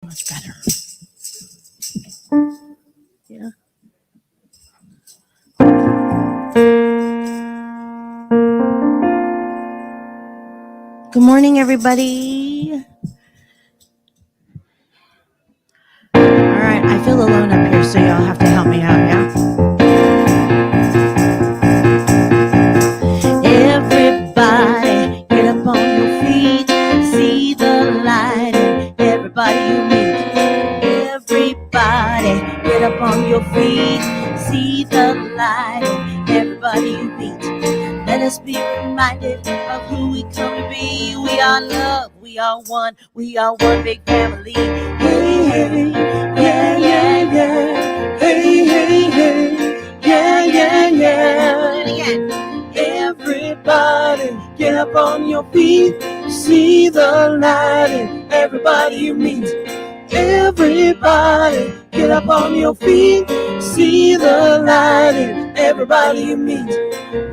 Much better. Yeah. Good morning, everybody. All right, I feel alone up here, so y'all have to help me out, yeah? Everybody, get up on your feet, see the light in everybody you meet. Everybody, get up on your feet, see the light in everybody you meet. Let us be reminded of who we come to be. We are love, we are one big family. Hey, hey, yeah, yeah, yeah. Hey, hey, hey, yeah, yeah, yeah. Do it again. Everybody, get up on your feet, see the light in everybody you meet. Everybody, get up on your feet, see the light in everybody you meet.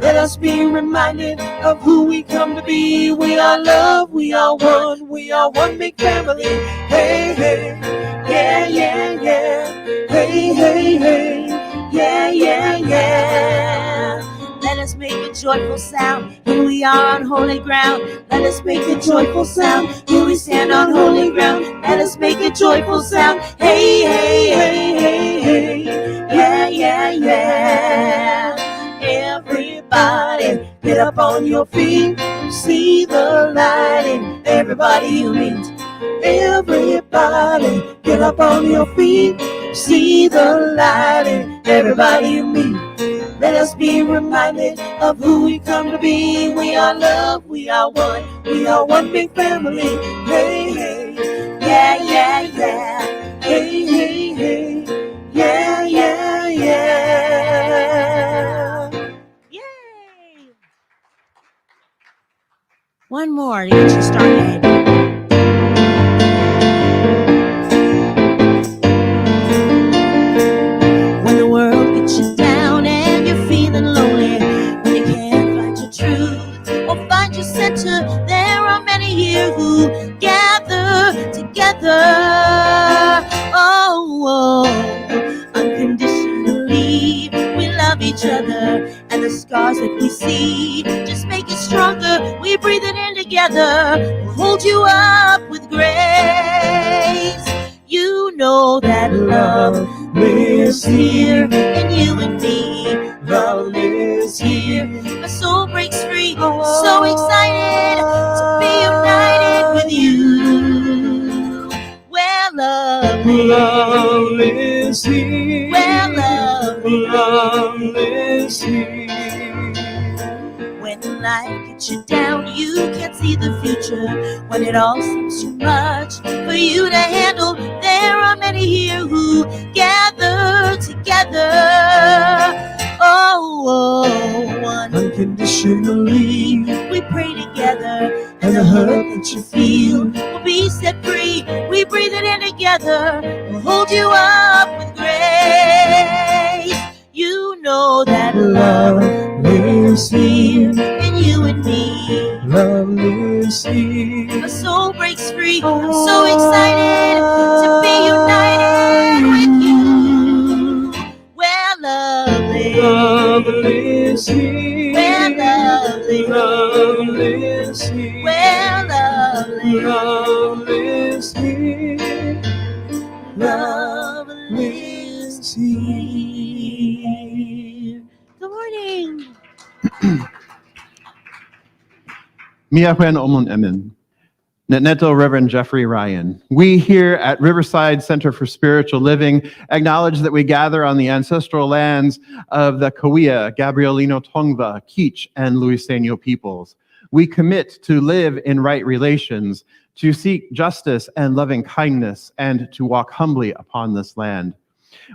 Let us be reminded of who we come to be. We are love, we are one big family. Hey, hey, yeah, yeah, yeah. Hey, hey, hey, yeah, yeah, yeah. Let us make a joyful sound. Here we are on holy ground. Let us make a joyful sound. Here we stand on holy ground. Let us make a joyful sound. Hey, hey, hey, hey, hey. Yeah, yeah, yeah. Everybody, get up on your feet. See the light in everybody you meet. Everybody, get up on your feet. See the light in everybody you meet. Let us be reminded of who we come to be. We are love, we are one big family. Hey, hey, yeah, yeah, yeah. Hey, hey, hey, yeah, yeah, yeah. Yay! One more to get you started. When the world gets you down and you're feeling lonely, when you can't find your truth or find your center, there are many here who gather together. Oh, unconditionally, we love each other, and the scars that we see just make it stronger. We breathe it in together, we'll hold you up with grace. You know that love lives here in you and me. Love lives here. My soul breaks free. So excited to be united with you. Where love lives here. Where love lives here. When life gets you down, you can't see the future. When it all seems too much for you to handle, there are many here who gather together. Oh, unconditionally, we pray together, and the hurt that you feel will be set free. We breathe it in together, we'll hold you up with grace. You know that love lives here in you and me. Love lives here. My soul breaks free. I'm so excited to be united with you. Where love lives. Love lives here. Where love lives. Love lives here. Where love lives. Love lives here. Love lives here. Good morning. Miawen Omun Emin. Netneto Reverend Jeffrey Ryan. We here at Riverside Center for Spiritual Living acknowledge that we gather on the ancestral lands of the Cahuilla, Gabrielino Tongva, Kizh, and Luiseno peoples. We commit to live in right relations, to seek justice and loving kindness, and to walk humbly upon this land.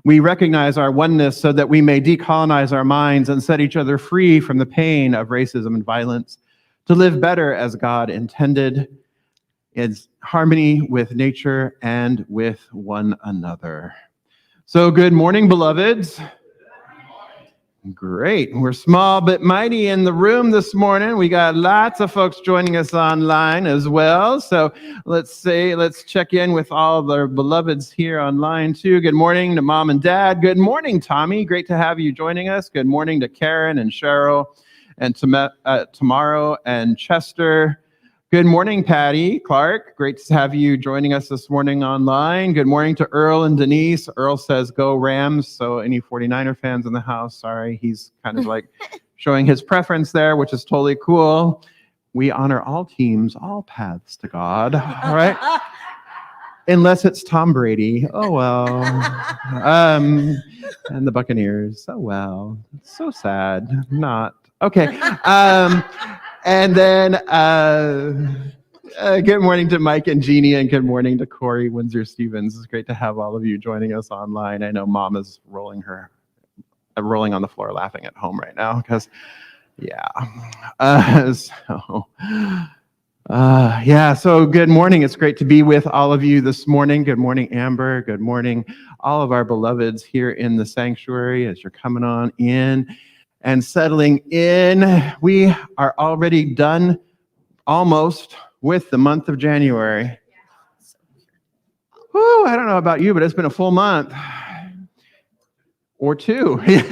We recognize our oneness so that we may decolonize our minds and set each other free from the pain of racism and violence, to live better as God intended, in harmony with nature and with one another. So good morning, beloveds. Great. We're small but mighty in the room this morning. We got lots of folks joining us online as well. So let's check in with all of our beloveds here online too. Good morning to Mom and Dad. Good morning, Tommy. Great to have you joining us. Good morning to Karen and Cheryl and Tamaro and Chester. Good morning, Patty Clark. Great to have you joining us this morning online. Good morning to Earl and Denise. Earl says, go Rams. So any 49er fans in the house, sorry. He's kind of like showing his preference there, which is totally cool. We honor all teams, all paths to God, all right? Unless it's Tom Brady. Oh, well. And the Buccaneers. Oh, well. It's so sad. Not. Okay. And then good morning to Mike and Jeannie, and good morning to Corey Windsor-Stevens. It's great to have all of you joining us online. I know Mom is rolling on the floor laughing at home right now because, yeah. So good morning. It's great to be with all of you this morning. Good morning, Amber. Good morning, all of our beloveds here in the sanctuary as you're coming on in and settling in. We are already done almost with the month of January. Whew, I don't know about you, but it's been a full month. Or two. As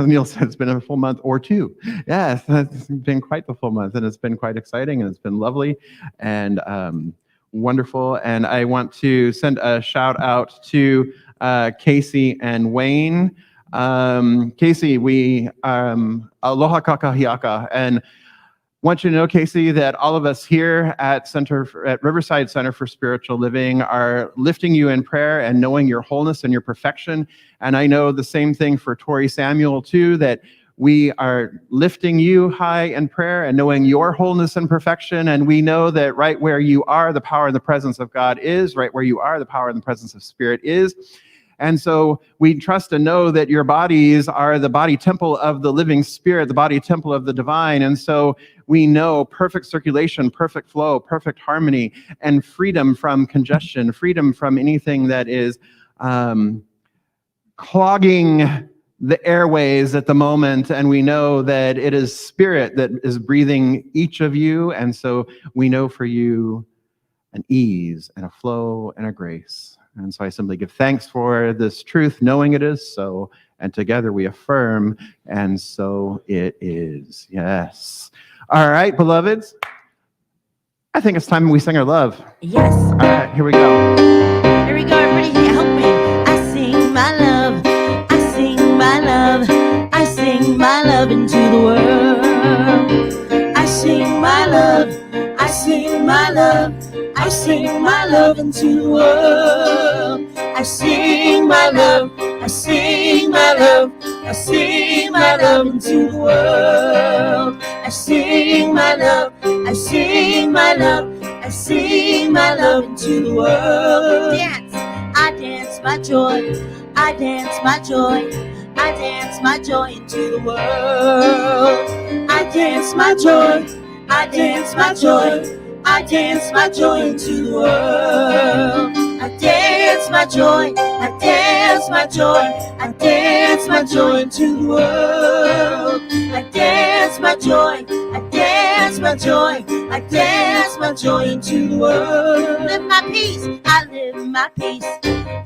Neil said, it's been a full month or two. Yes, it's been quite the full month, and it's been quite exciting, and it's been lovely and wonderful. And I want to send a shout out to Casey and Wayne. Casey, we aloha kakahiaka, and want you to know, Casey, that all of us here at Riverside Center for Spiritual Living are lifting you in prayer and knowing your wholeness and your perfection. And I know the same thing for Tori Samuel too, that we are lifting you high in prayer and knowing your wholeness and perfection. And we know that right where you are, the power and the presence of God is. Right where you are, the power and the presence of Spirit is. And so we trust and know that your bodies are the body temple of the living Spirit, the body temple of the divine. And so we know perfect circulation, perfect flow, perfect harmony, and freedom from congestion, freedom from anything that is clogging the airways at the moment. And we know that it is Spirit that is breathing each of you. And so we know for you an ease and a flow and a grace. And so I simply give thanks for this truth, knowing it is so, and together we affirm, and so it is. Yes. All right, beloveds. I think it's time we sing our love. Yes. All right, here we go. Here we go, everybody. Help me. I sing my love. I sing my love. I sing my love into the world. I sing my love. I sing my love. I sing my love into the world. I sing my love. I sing my love. I sing my love into the world. I sing my love. I sing my love. I sing my love into the world. Dance. I dance my joy. I dance my joy. I dance my joy into the world. I dance my joy. I dance my joy. I dance my joy into the world. I dance my joy. I dance my joy. I dance my joy into the world. I dance my joy. I dance my joy. I dance my joy into the world. Live my peace. I live my peace.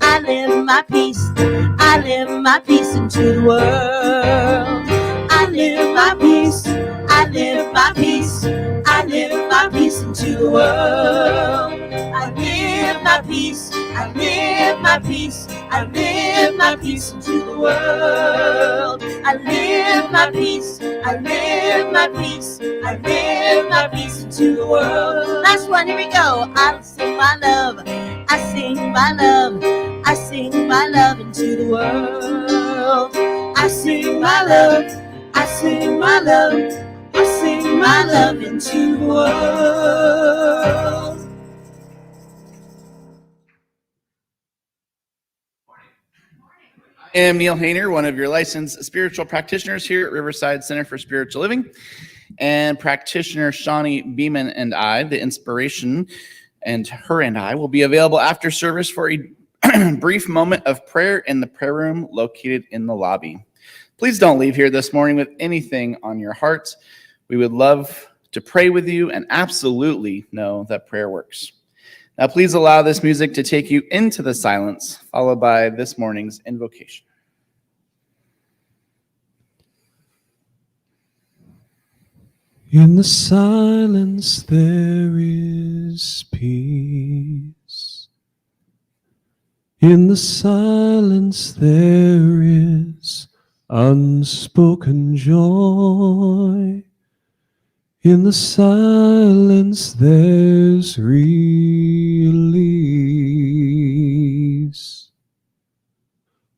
I live my peace. I live my peace into the world. I live my peace. I live my peace. I live my peace into the world. I live my peace. I live my peace. I live my peace into the world. I live my peace. I live my peace. I live my peace into the world. Last one, here we go. I sing my love. I sing my love. I sing my love into the world. I sing my love. I sing my love. I sing my love into the world. I am Neil Hayner, one of your licensed spiritual practitioners here at Riverside Center for Spiritual Living. And practitioner Shawnee Beeman and I, the inspiration, and her and I will be available after service for brief moment of prayer in the prayer room located in the lobby. Please don't leave here this morning with anything on your heart. We would love to pray with you and absolutely know that prayer works. Now, please allow this music to take you into the silence, followed by this morning's invocation. In the silence there is peace. In the silence there is unspoken joy. In the silence there's release.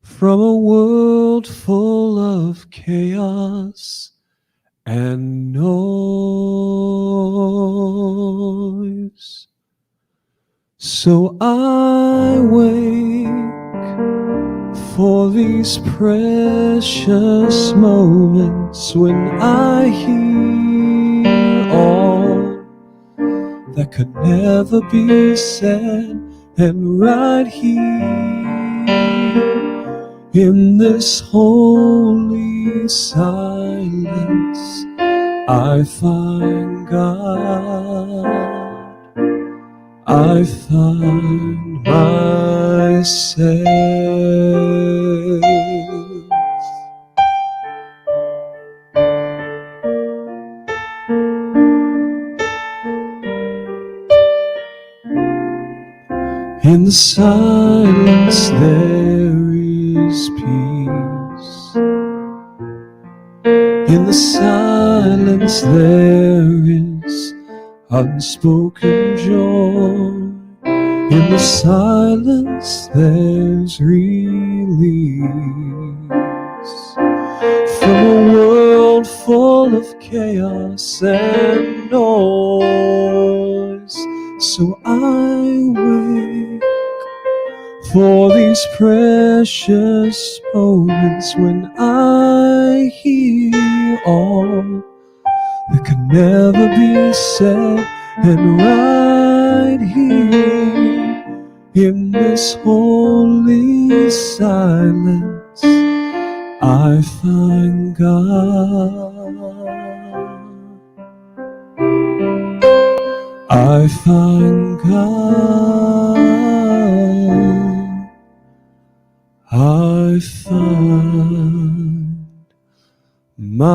From a world full of chaos and noise. So I wake for these precious moments when I hear all that could never be said, and right here in this holy silence I find God. I find myself. In the silence there is peace. In the silence there is unspoken joy. In the silence there's release. From a world full of chaos and noise. So I wait for these precious moments when I hear all that could never be said, and right here in this holy silence I find God. I find God. I find myself.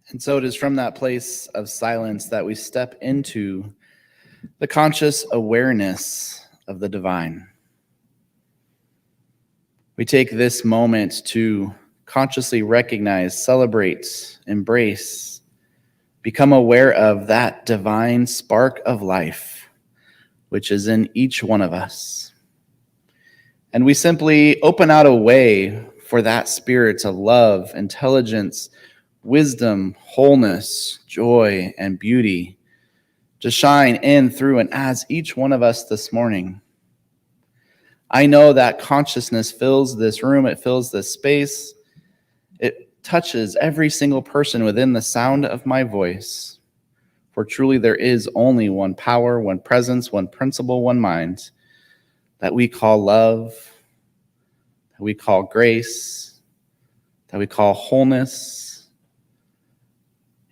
And so it is from that place of silence that we step into the conscious awareness of the divine. We take this moment to consciously recognize, celebrate, embrace, become aware of that divine spark of life, which is in each one of us. And we simply open out a way for that spirit of love, intelligence, wisdom, wholeness, joy, and beauty to shine in, through, and as each one of us this morning. I know that consciousness fills this room, it fills this space, it touches every single person within the sound of my voice. For truly there is only one power, one presence, one principle, one mind that we call love, that we call grace, that we call wholeness.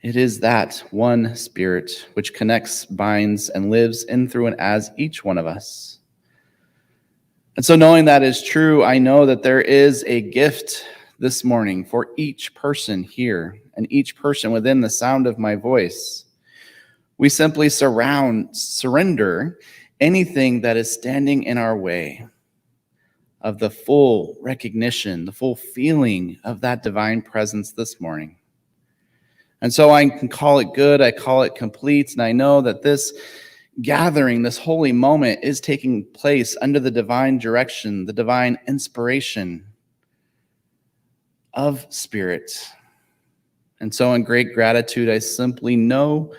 It is that one spirit which connects, binds, and lives in, through, and as each one of us. And so knowing that is true, I know that there is a gift this morning for each person here and each person within the sound of my voice. We simply surrender anything that is standing in our way of the full recognition, the full feeling of that divine presence this morning. And so I can call it good, I call it complete, and I know that this gathering, this holy moment is taking place under the divine direction, the divine inspiration of Spirit. And so in great gratitude, I simply know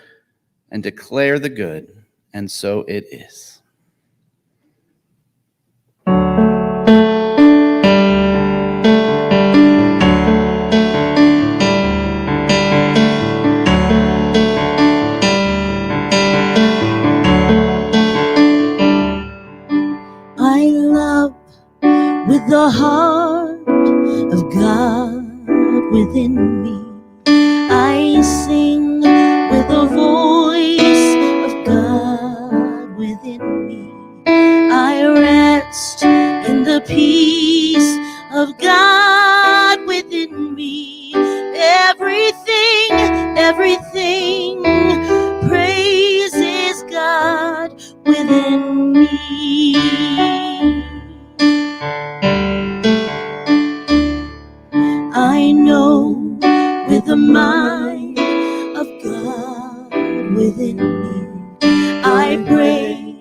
and declare the good, and so it is. the heart of God within me. I sing with the voice of God within me. I rest in the peace of God within me. Everything praises God within me. I know with the mind of God within me. I pray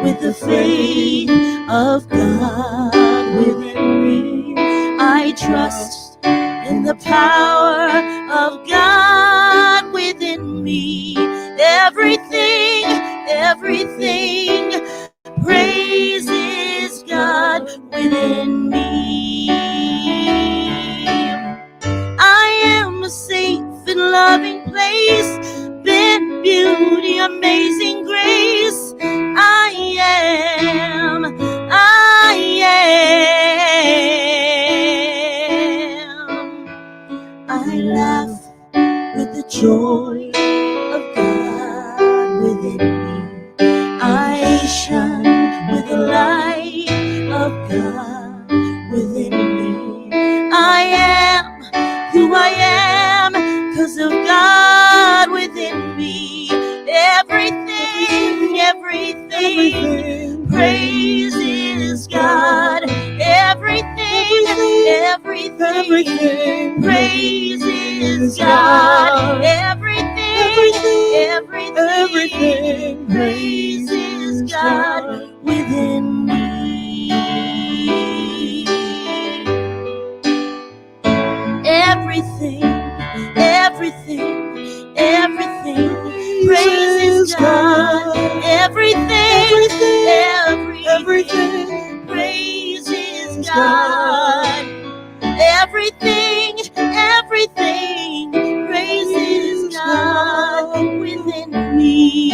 with the faith of God within me. I trust in the power of God within me. Everything praises God within me. I am a safe and loving place, been beauty, amazing grace. I am. I laugh with the joy of God within me. I shine with the light of God within me. I am who I am 'cause of God within me. Everything praises God. Everything praises God. Everything praises God within me. Everything praises God. Everything praises God. Everything praises God within me.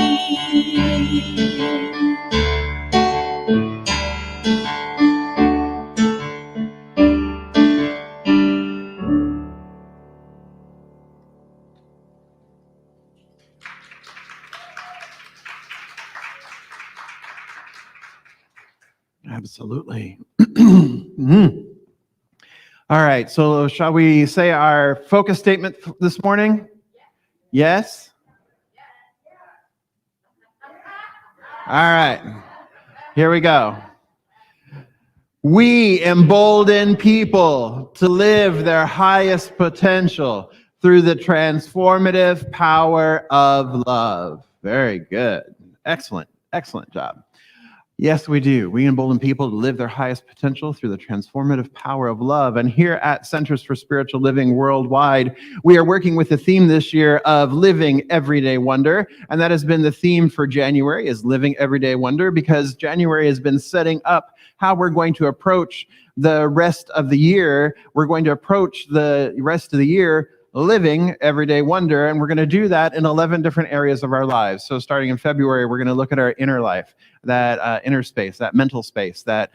Absolutely. All right, so shall we say our focus statement this morning? Yes? All right, here we go. We embolden people to live their highest potential through the transformative power of love. Very good. Excellent job. Yes, we do. We embolden people to live their highest potential through the transformative power of love. And here at Centers for Spiritual Living Worldwide, we are working with the theme this year of Living Everyday Wonder. And that has been the theme for January, is Living Everyday Wonder, because January has been setting up how we're going to approach the rest of the year. We're going to approach the rest of the year living everyday wonder, and we're going to do that in 11 different areas of our lives. So starting in February, we're going to look at our inner life, that inner space, that mental space, that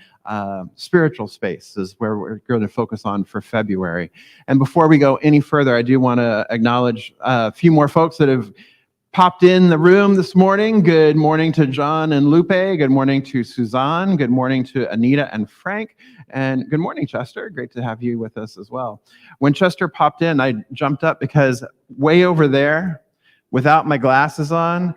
spiritual space is where we're going to focus on for February. And before we go any further, I do want to acknowledge a few more folks that have popped in the room this morning. Good morning to John and Lupe. Good morning to Suzanne. Good morning to Anita and Frank. And good morning, Chester. Great to have you with us as well. When Chester popped in, I jumped up because way over there, without my glasses on,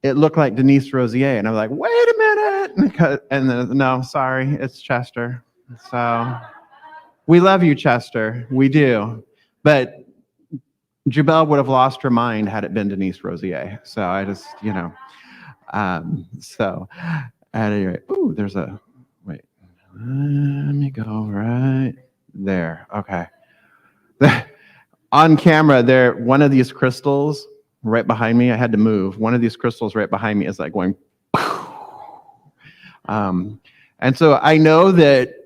it looked like Denise Rosier. And I was like, wait a minute. And then, no, sorry, it's Chester. So we love you, Chester. We do. But Jubel would have lost her mind had it been Denise Rosier. So I just, so at any rate, ooh, there's a, wait, let me go right there. Okay. On camera there, one of these crystals right behind me, I had to move. One of these crystals right behind me is like going, and so I know that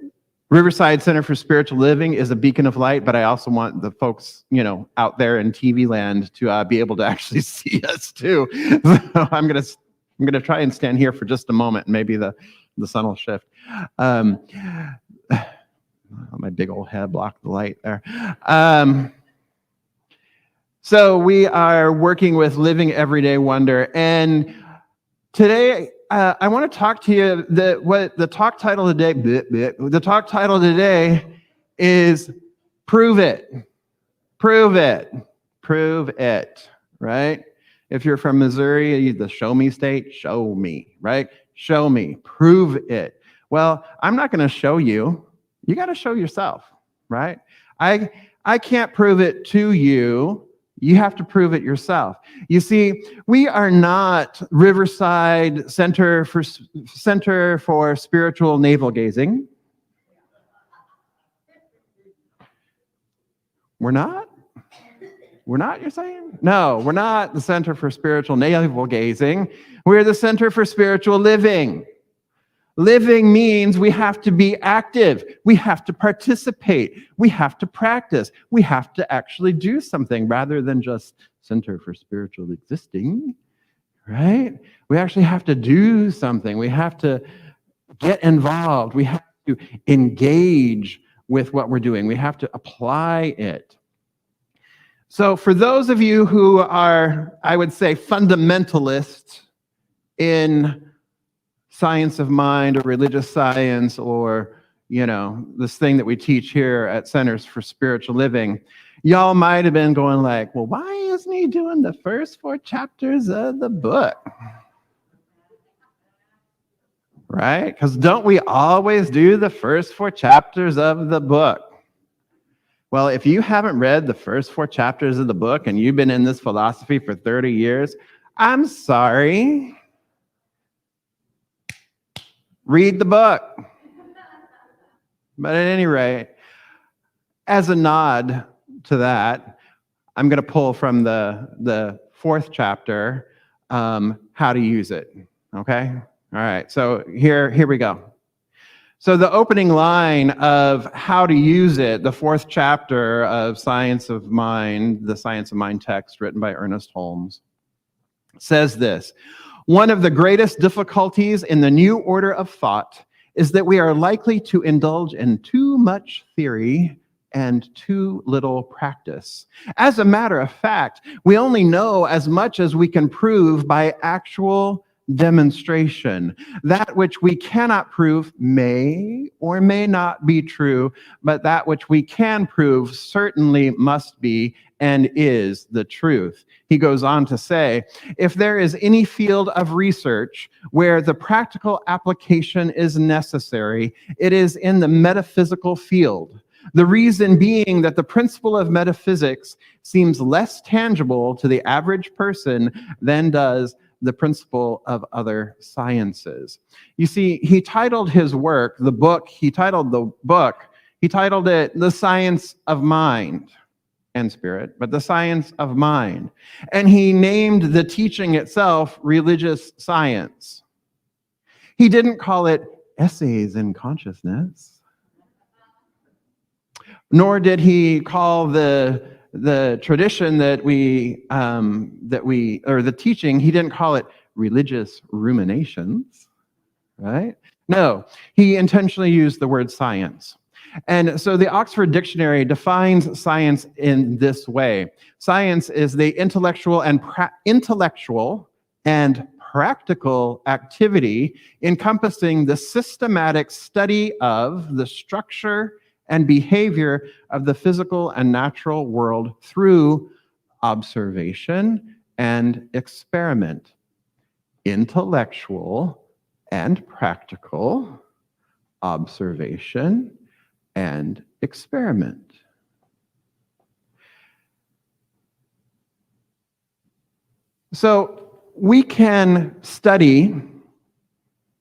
Riverside Center for Spiritual Living is a beacon of light, but I also want the folks, out there in TV land to be able to actually see us too. So I'm gonna try and stand here for just a moment, and maybe the sun will shift. My big old head blocked the light there. So we are working with Living Everyday Wonder, and today I want to talk to you. The talk title today. The talk title today is "Prove It, Prove It, Prove It." Right? If you're from Missouri, the show me state, show me. Right? Show me, prove it. Well, I'm not going to show you. You got to show yourself. Right? I can't prove it to you. You have to prove it yourself. You see, we are not Riverside Center for Spiritual Navel Gazing. We're not? We're not, you're saying? No, we're not the Center for Spiritual Navel Gazing. We're the Center for Spiritual Living. Living means we have to be active. We have to participate. We have to practice. We have to actually do something rather than just Center for Spiritual Existing, right? We actually have to do something. We have to get involved. We have to engage with what we're doing. We have to apply it. So for those of you who are, I would say, fundamentalists in science of mind or religious science, or, this thing that we teach here at Centers for Spiritual Living, y'all might have been going like, well, why isn't he doing the first 4 chapters of the book? Right? Because don't we always do the first 4 chapters of the book? Well, if you haven't read the first 4 chapters of the book and you've been in this philosophy for 30 years, I'm sorry. Read the book. But at any rate, as a nod to that, I'm going to pull from the 4th chapter, how to use it. Okay? All right. So here we go. So the opening line of how to use it, the 4th chapter of Science of Mind, the Science of Mind text written by Ernest Holmes, says this: one of the greatest difficulties in the new order of thought is that we are likely to indulge in too much theory and too little practice. As a matter of fact, we only know as much as we can prove by actual demonstration. That which we cannot prove may or may not be true, but that which we can prove certainly must be and is the truth. He goes on to say, if there is any field of research where the practical application is necessary, it is in the metaphysical field. The reason being that the principle of metaphysics seems less tangible to the average person than does the principle of other sciences. You see, he titled his work, he titled it The Science of Mind and Spirit, but the Science of Mind. And he named the teaching itself religious science. He didn't call it Essays in Consciousness, nor did he call the tradition or the teaching, he didn't call it religious ruminations, right? No, he intentionally used the word science. And so the Oxford Dictionary defines science in this way. Science is the intellectual and practical activity encompassing the systematic study of the structure and behavior of the physical and natural world through observation and experiment. Intellectual and practical observation and experiment. So we can study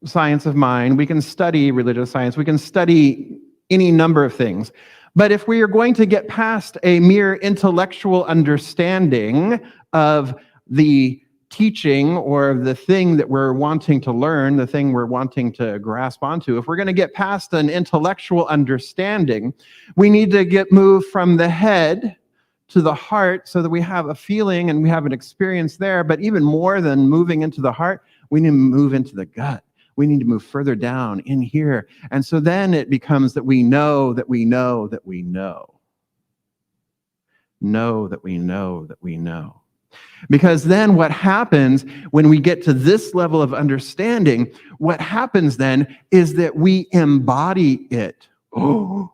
science of mind, we can study religious science, we can study any number of things. But if we are going to get past a mere intellectual understanding of the teaching or the thing that we're wanting to learn, the thing we're wanting to grasp onto, if we're going to get past an intellectual understanding, we need to moved from the head to the heart so that we have a feeling and we have an experience there. But even more than moving into the heart, we need to move into the gut. We need to move further down in here. And so then it becomes that we know that we know that we know. Know that we know that we know. Because then what happens when we get to this level of understanding, what happens then is that we embody it. Oh,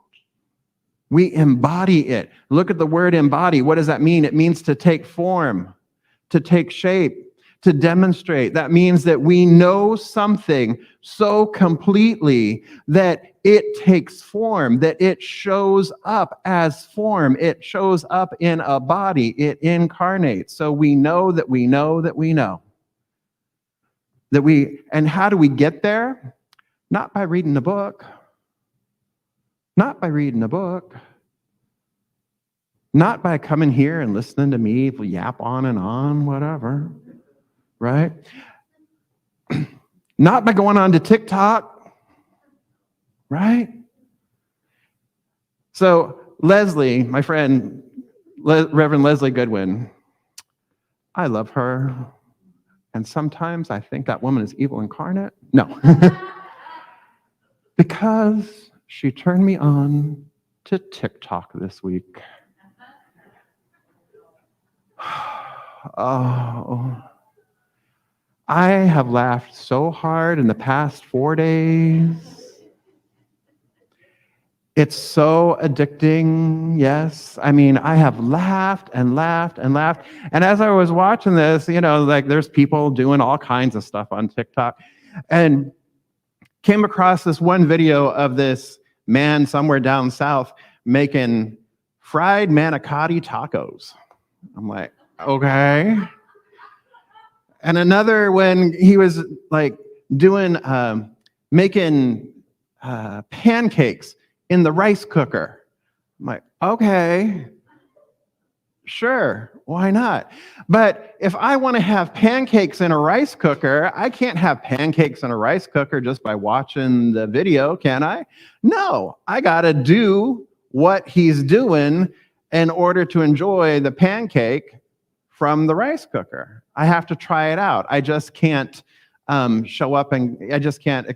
we embody it. Look at the word embody. What does that mean? It means to take form, to take shape, to demonstrate. That means that we know something so completely that it takes form, that it shows up as form. It shows up in a body. It incarnates. So we know that we know that we know. And how do we get there? Not by reading a book. Not by reading a book. Not by coming here and listening to me yap on and on, whatever. Right? Not by going on to TikTok, right? So Leslie, my friend, Reverend Leslie Goodwin, I love her. And sometimes I think that woman is evil incarnate. No. Because she turned me on to TikTok this week. Oh. I have laughed so hard in the past 4 days. It's so addicting, yes. I mean, I have laughed and laughed and laughed. And as I was watching this, there's people doing all kinds of stuff on TikTok. And came across this one video of this man somewhere down south making fried manicotti tacos. I'm like, okay. And another when he was making pancakes in the rice cooker. I'm like, okay, sure, why not? But if I want to have pancakes in a rice cooker, I can't have pancakes in a rice cooker just by watching the video, can I? No, I got to do what he's doing in order to enjoy the pancake from the rice cooker. I have to try it out. I just can't show up and I just can't,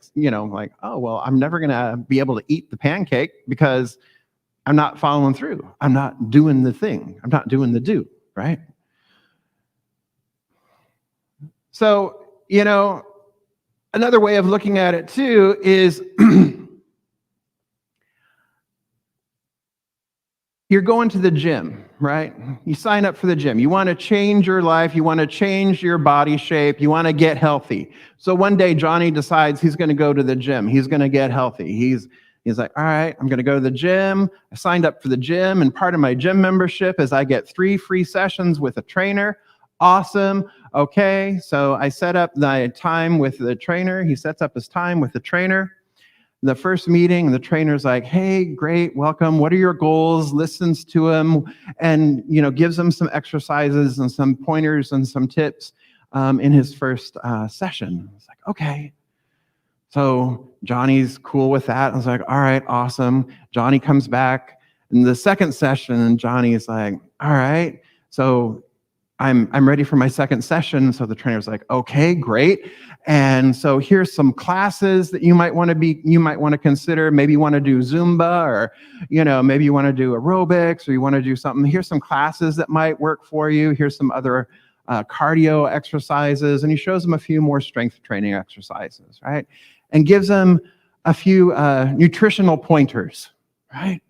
oh, well, I'm never going to be able to eat the pancake because I'm not following through. I'm not doing the thing. I'm not doing the do, right? So, another way of looking at it too is you're going to the gym, right? You sign up for the gym. You want to change your life. You want to change your body shape. You want to get healthy. So one day, Johnny decides he's going to go to the gym. He's going to get healthy. He's like, all right, I'm going to go to the gym. I signed up for the gym, and part of my gym membership is I get 3 free sessions with a trainer. Awesome. Okay, so I set up the time with the trainer. He sets up his time with the trainer. The first meeting, the trainer's like, hey, great, welcome. What are your goals? Listens to him and, gives him some exercises and some pointers and some tips in his first session. It's like, okay. So Johnny's cool with that. I was like, all right, awesome. Johnny comes back in the second session and Johnny's like, all right, so I'm ready for my second session. So the trainer's like, okay, great. And so here's some classes that you might want to consider. Maybe you want to do Zumba, or, maybe you want to do aerobics, or you want to do something. Here's some classes that might work for you. Here's some other cardio exercises. And he shows them a few more strength training exercises, right? And gives them a few nutritional pointers, right?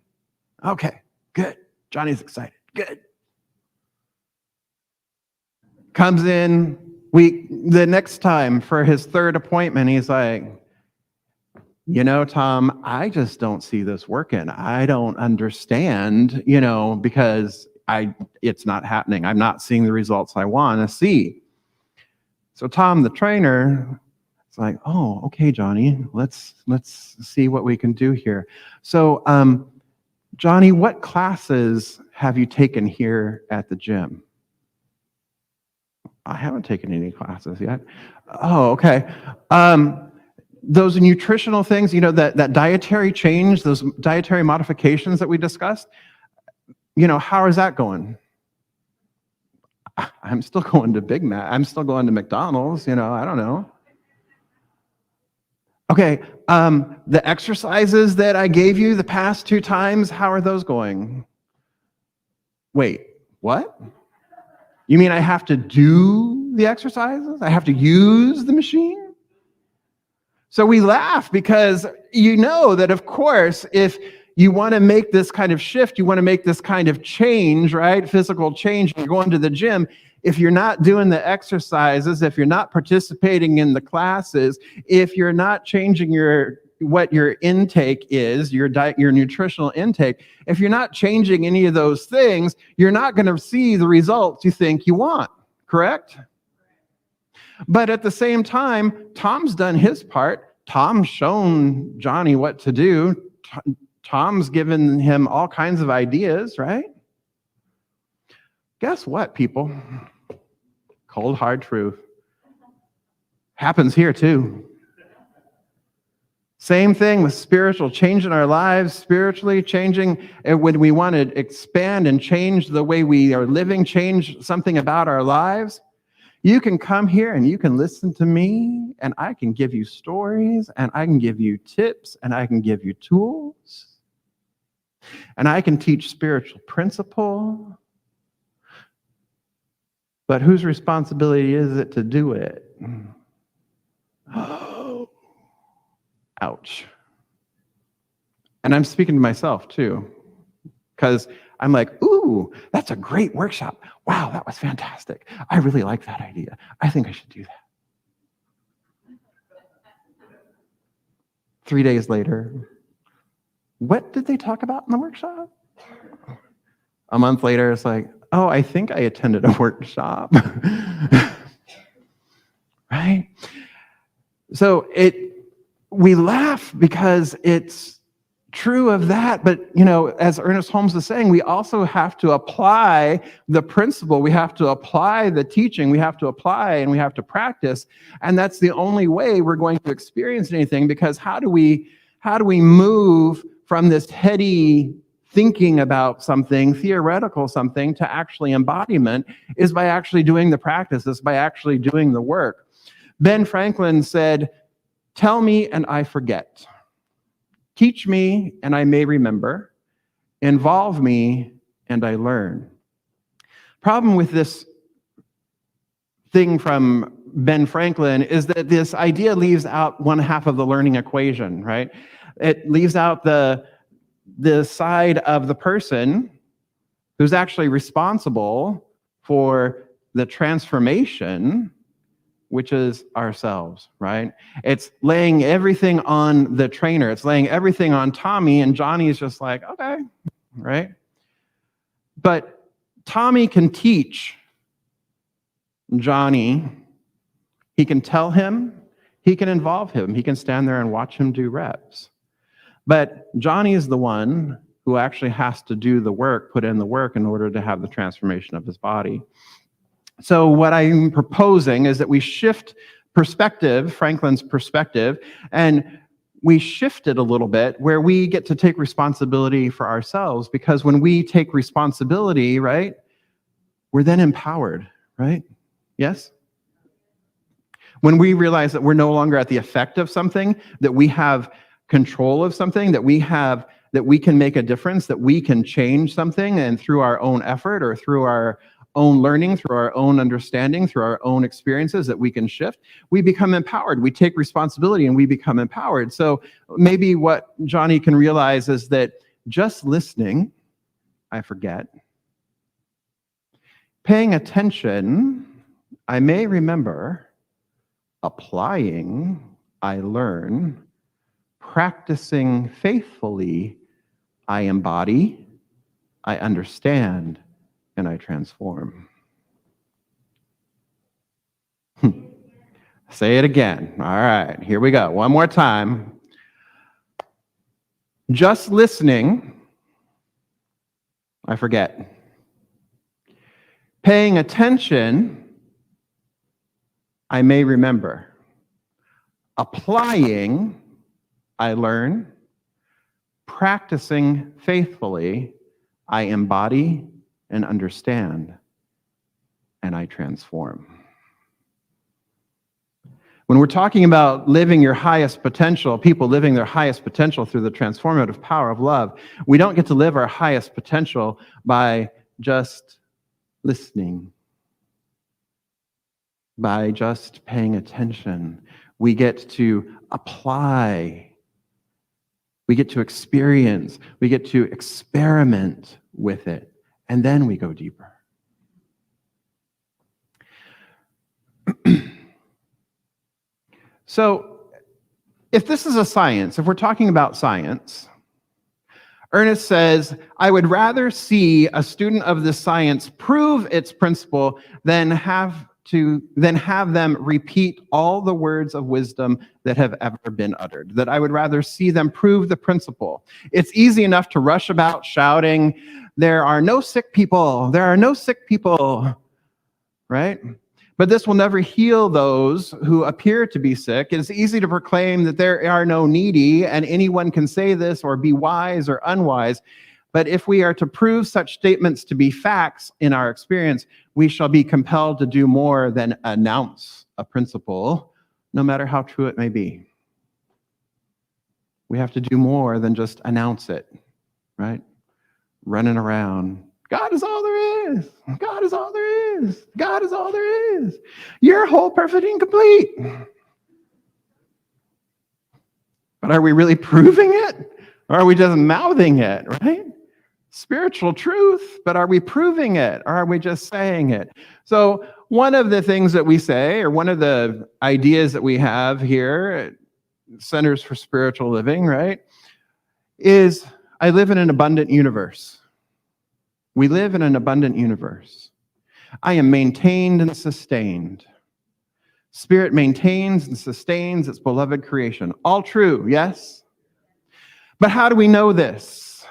Okay, good. Johnny's excited. Good. Comes in the next time for his third appointment. He's like, Tom, I just don't see this working. I don't understand, because it's not happening. I'm not seeing the results I want to see. So Tom, the trainer, is like, oh, okay, Johnny, let's see what we can do here. So, Johnny, what classes have you taken here at the gym? I haven't taken any classes yet. Oh, okay. Those nutritional things, that dietary change, those dietary modifications that we discussed, how is that going? I'm still going to Big Mac. I'm still going to McDonald's, I don't know. Okay, the exercises that I gave you the past 2 times, how are those going? Wait, what? You mean I have to do the exercises? I have to use the machine? So we laugh because you know that, of course, if you want to make this kind of shift, you want to make this kind of change, right? Physical change, you're going to the gym. If you're not doing the exercises, if you're not participating in the classes, if you're not changing what your intake is, your diet, your nutritional intake, if you're not changing any of those things, you're not going to see the results you think you want, correct? But at the same time, Tom's done his part. Tom's shown Johnny what to do. Tom's given him all kinds of ideas, right? Guess what, people? Cold, hard truth. Happens here too. Same thing with spiritual, changing our lives spiritually, changing when we want to expand and change the way we are living, change something about our lives. You can come here and you can listen to me, and I can give you stories, and I can give you tips, and I can give you tools, and I can teach spiritual principle. But whose responsibility is it to do it? Oh, ouch. And I'm speaking to myself too, because I'm like, ooh, that's a great workshop. Wow, that was fantastic. I really like that idea. I think I should do that. 3 days later, what did they talk about in the workshop? A month later, it's like, oh, I think I attended a workshop. Right? So we laugh because it's true of that, but as Ernest Holmes is saying, we also have to apply the principle, we have to apply the teaching, we have to apply and we have to practice, and that's the only way we're going to experience anything, because how do we move from this heady thinking about something, theoretical something, to actually embodiment, is by actually doing the practices, by actually doing the work. Ben Franklin said, "Tell me and I forget. Teach me and I may remember. Involve me and I learn." Problem with this thing from Ben Franklin is that this idea leaves out one half of the learning equation, right? It leaves out the side of the person who's actually responsible for the transformation, which is ourselves, right? It's laying everything on the trainer. It's laying everything on Tommy, and Johnny's just like, okay, right? But Tommy can teach Johnny. He can tell him, he can involve him, he can stand there and watch him do reps. But Johnny is the one who actually has to do the work, put in the work in order to have the transformation of his body. So what I'm proposing is that we shift perspective, Franklin's perspective, and we shift it a little bit where we get to take responsibility for ourselves, because when we take responsibility, right, we're then empowered, right? Yes? When we realize that we're no longer at the effect of something, that we have control of something, that we can make a difference, that we can change something, and through our own effort or through our own learning, through our own understanding, through our own experiences, that we can shift, we become empowered. We take responsibility and we become empowered. So maybe what Johnny can realize is that just listening, I forget. Paying attention, I may remember. Applying, I learn. Practicing faithfully, I embody, I understand, and I transform. Say it again. All right, here we go. One more time. Just listening, I forget. Paying attention, I may remember. Applying, I learn. Practicing faithfully, I embody and understand, and I transform. When we're talking about living your highest potential, people living their highest potential through the transformative power of love, we don't get to live our highest potential by just listening, by just paying attention. We get to apply. We get to experience. We get to experiment with it. And then we go deeper. So, if this is a science, if we're talking about science, Ernest says, I would rather see a student of this science prove its principle than have them repeat all the words of wisdom that have ever been uttered. That I would rather see them prove the principle. It's easy enough to rush about shouting, there are no sick people, there are no sick people, right? But this will never heal those who appear to be sick. It is easy to proclaim that there are no needy, and anyone can say this or be wise or unwise. But if we are to prove such statements to be facts in our experience, we shall be compelled to do more than announce a principle, no matter how true it may be. We have to do more than just announce it, right? Running around. God is all there is. God is all there is. God is all there is. You're whole, perfect, and complete. But are we really proving it? Or are we just mouthing it, right? Spiritual truth, but are we proving it? Or are we just saying it? So one of the things that we say, or one of the ideas that we have here at Centers for Spiritual Living, right, is I live in an abundant universe. We live in an abundant universe. I am maintained and sustained. Spirit maintains and sustains its beloved creation. All true, yes? But how do we know this?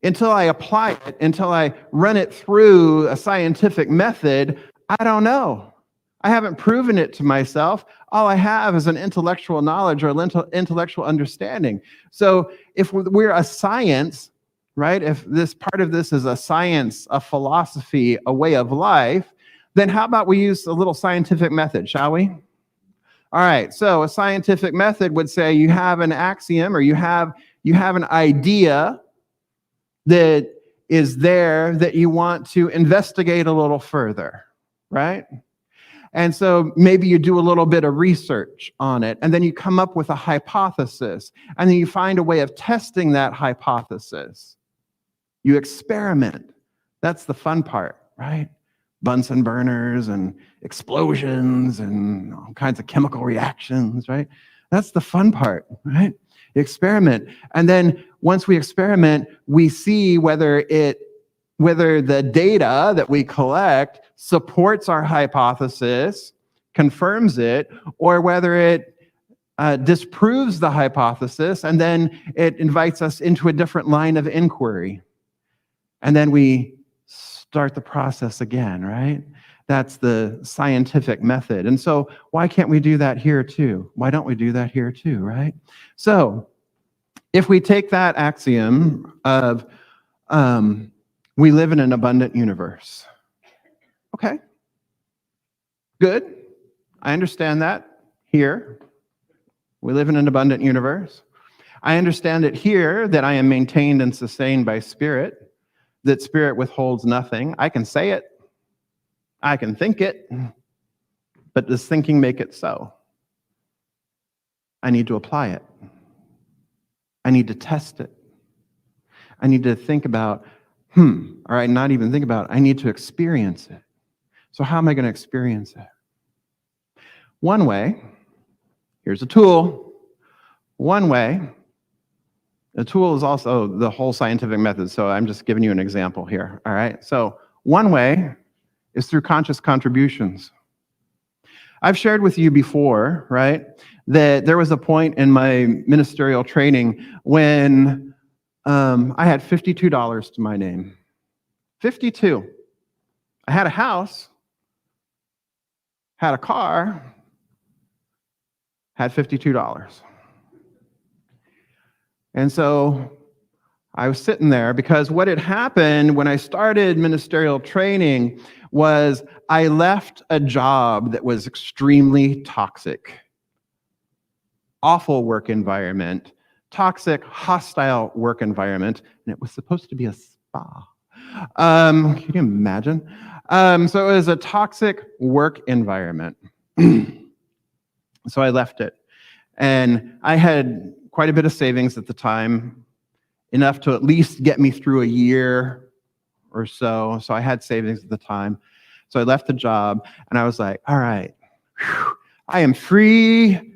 Until I apply it, until I run it through a scientific method, I don't know. I haven't proven it to myself. All I have is an intellectual knowledge or intellectual understanding. So if we're a science, right? If this part of this is a science, a philosophy, a way of life, then how about we use a little scientific method, shall we? All right, so a scientific method would say you have an axiom or you have an idea that is there that you want to investigate a little further, right? And so maybe you do a little bit of research on it, and then you come up with a hypothesis, and then you find a way of testing that hypothesis. You experiment. That's the fun part, right? Bunsen burners and explosions and all kinds of chemical reactions, right? That's the fun part, right? Experiment. And then once we experiment, we see whether the data that we collect supports our hypothesis, confirms it, or whether it disproves the hypothesis, and then it invites us into a different line of inquiry. And then we start the process again, right? That's the scientific method. And so why can't we do that here too? Why don't we do that here too, right? So if we take that axiom of we live in an abundant universe. Okay, good. I understand that here. We live in an abundant universe. I understand it here that I am maintained and sustained by Spirit, that Spirit withholds nothing. I can say it. I can think it. But does thinking make it so? I need to apply it. I need to test it. I need to think about, all right, not even think about it. I need to experience it. So how am I going to experience it? One way, here's a tool. One way, a tool is also the whole scientific method, so I'm just giving you an example here, all right? So one way is through conscious contributions. I've shared with you before, right, that there was a point in my ministerial training when I had $52 to my name. 52. I had a house, had a car, had $52. And so I was sitting there because what had happened when I started ministerial training was I left a job that was extremely toxic, awful work environment, toxic, hostile work environment, and it was supposed to be a spa. Can you imagine? So it was a toxic work environment. So I left it. And I had quite a bit of savings at the time, enough to at least get me through a year or so. So I had savings at the time. So I left the job and I was like, all right, whew, I am free.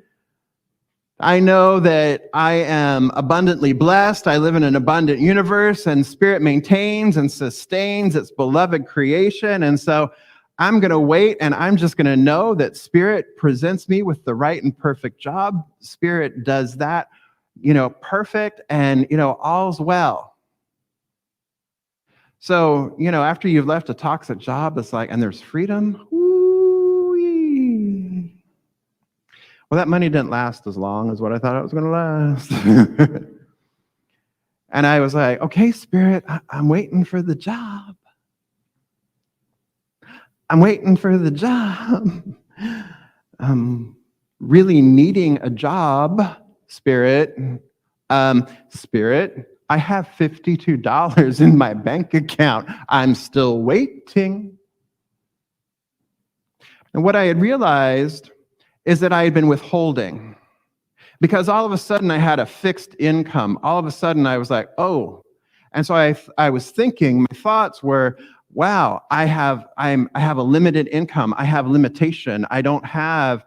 I know that I am abundantly blessed. I live in an abundant universe, and Spirit maintains and sustains its beloved creation. And so I'm going to wait, and I'm just going to know that Spirit presents me with the right and perfect job. Spirit does that, perfect, and, all's well. So, after you've left a toxic job, it's like, and there's freedom. Woo-wee. Well, that money didn't last as long as what I thought it was going to last. And I was like, okay, Spirit, I'm waiting for the job. I'm waiting for the job. Really needing a job, Spirit. Spirit, I have $52 in my bank account. I'm still waiting. And what I had realized is that I had been withholding, because all of a sudden I had a fixed income. All of a sudden I was like, oh. And so I was thinking, my thoughts were, wow, I have a limited income. I have limitation. I don't have,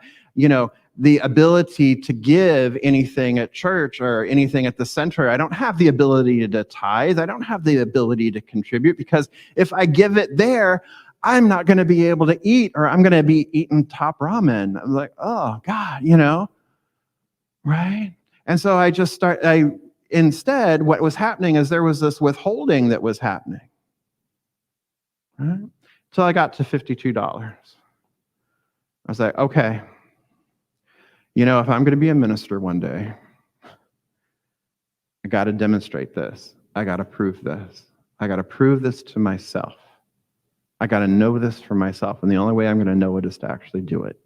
the ability to give anything at church or anything at the center. I don't have the ability to tithe. I don't have the ability to contribute, because if I give it there, I'm not going to be able to eat, or I'm going to be eating top ramen. I'm like, oh God, right? And so instead, what was happening is there was this withholding that was happening. Right? Until I got to $52. I was like, okay, if I'm going to be a minister one day, I got to demonstrate this. I got to prove this. I got to prove this to myself. I got to know this for myself. And the only way I'm going to know it is to actually do it.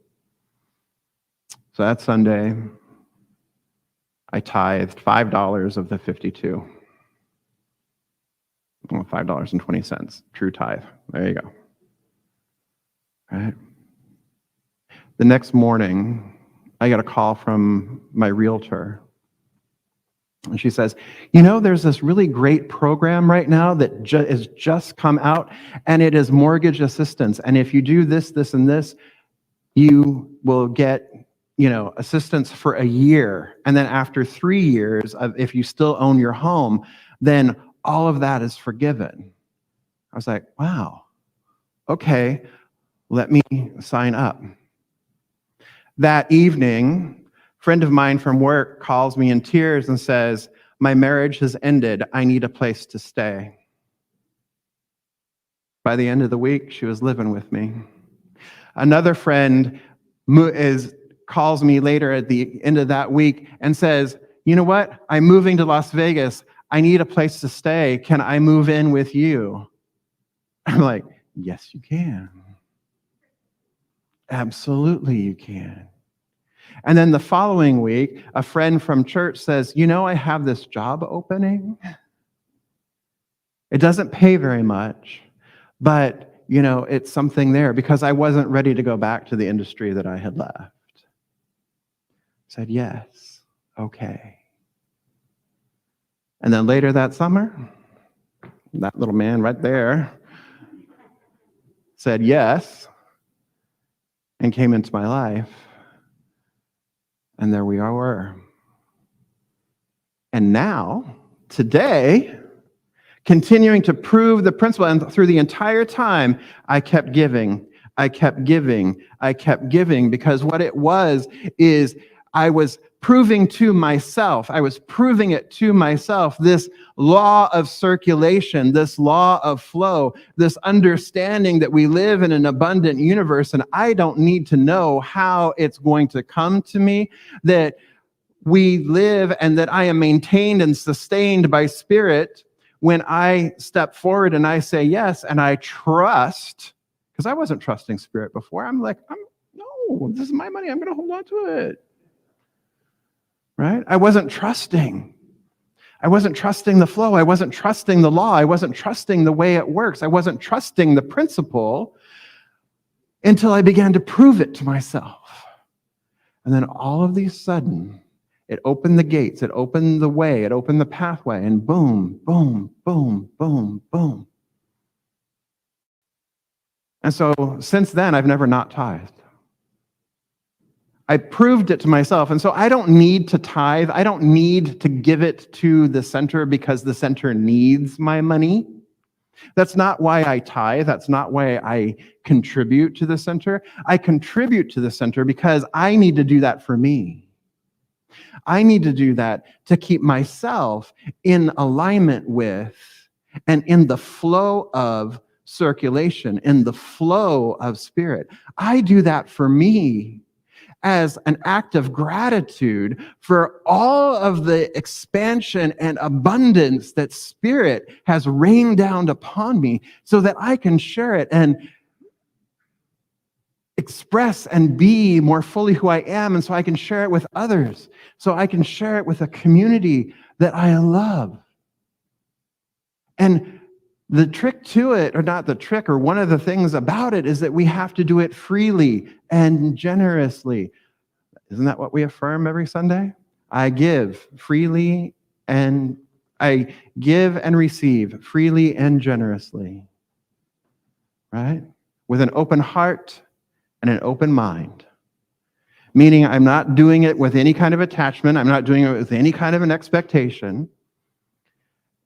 So that Sunday, I tithed $5 of the 52. Well, $5.20, true tithe. There you go. Right? The next morning, I got a call from my realtor. And she says, there's this really great program right now that has just come out, and it is mortgage assistance. And if you do this, this, and this, you will get, assistance for a year. And then after 3 years, if you still own your home, then all of that is forgiven. I was like, wow, okay, let me sign up. That evening, a friend of mine from work calls me in tears and says, my marriage has ended. I need a place to stay. By the end of the week, she was living with me. Another friend calls me later at the end of that week and says, you know what? I'm moving to Las Vegas. I need a place to stay. Can I move in with you? I'm like, yes, you can. Absolutely, you can. And then the following week, a friend from church says, I have this job opening. It doesn't pay very much, but, it's something there, because I wasn't ready to go back to the industry that I had left. I said, yes, okay. And then later that summer, that little man right there said yes and came into my life. And there we were. And now, today, continuing to prove the principle, and through the entire time, I kept giving, because what it was is I was proving it to myself, this law of circulation, this law of flow, this understanding that we live in an abundant universe, and I don't need to know how it's going to come to me, that we live and that I am maintained and sustained by Spirit when I step forward and I say yes and I trust, because I wasn't trusting Spirit before. I'm like, no, this is my money. I'm going to hold on to it. Right? I wasn't trusting. I wasn't trusting the flow. I wasn't trusting the law. I wasn't trusting the way it works. I wasn't trusting the principle until I began to prove it to myself. And then all of these sudden, it opened the gates, it opened the way, it opened the pathway, and boom, boom, boom, boom, boom. And so since then, I've never not tithed. I proved it to myself. And so I don't need to tithe. I don't need to give it to the center because the center needs my money. That's not why I tithe. That's not why I contribute to the center. I contribute to the center because I need to do that for me. I need to do that to keep myself in alignment with and in the flow of circulation, in the flow of Spirit. I do that for me as an act of gratitude for all of the expansion and abundance that Spirit has rained down upon me so that I can share it and express and be more fully who I am, and so I can share it with others, so I can share it with a community that I love. And the trick to it, or not the trick, or one of the things about it is that we have to do it freely and generously. Isn't that what we affirm every Sunday? I give freely, and I give and receive freely and generously. Right? With an open heart and an open mind. Meaning I'm not doing it with any kind of attachment. I'm not doing it with any kind of an expectation.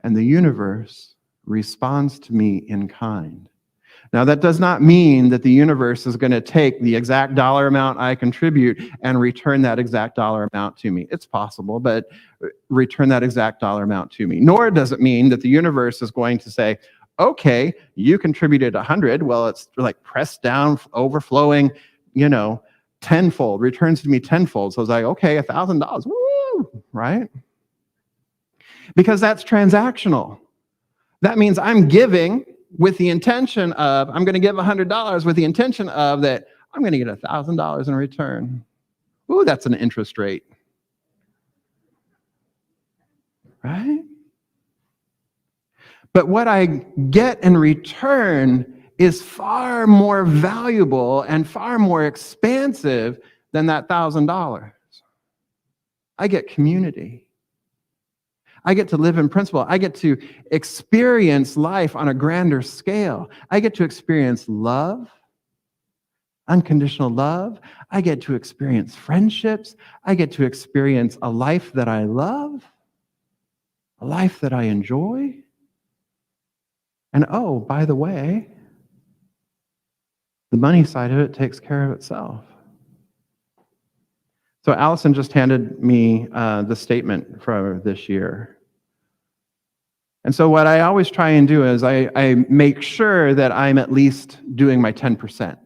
And the universe responds to me in kind. Now, that does not mean that the universe is going to take the exact dollar amount I contribute and return that exact dollar amount to me. It's possible, but return that exact dollar amount to me. Nor does it mean that the universe is going to say, okay, you contributed 100. Well, it's like pressed down, overflowing, tenfold, returns to me tenfold. So it's like, okay, $1,000, woo, right? Because that's transactional. That means I'm giving with the intention of, I'm going to give $100 with the intention of that I'm going to get $1,000 in return. Ooh, that's an interest rate. Right? But what I get in return is far more valuable and far more expansive than that $1,000. I get community. I get to live in principle. I get to experience life on a grander scale. I get to experience love, unconditional love. I get to experience friendships. I get to experience a life that I love, a life that I enjoy. And oh, by the way, the money side of it takes care of itself. So Allison just handed me the statement for this year. And so what I always try and do is I make sure that I'm at least doing my 10%.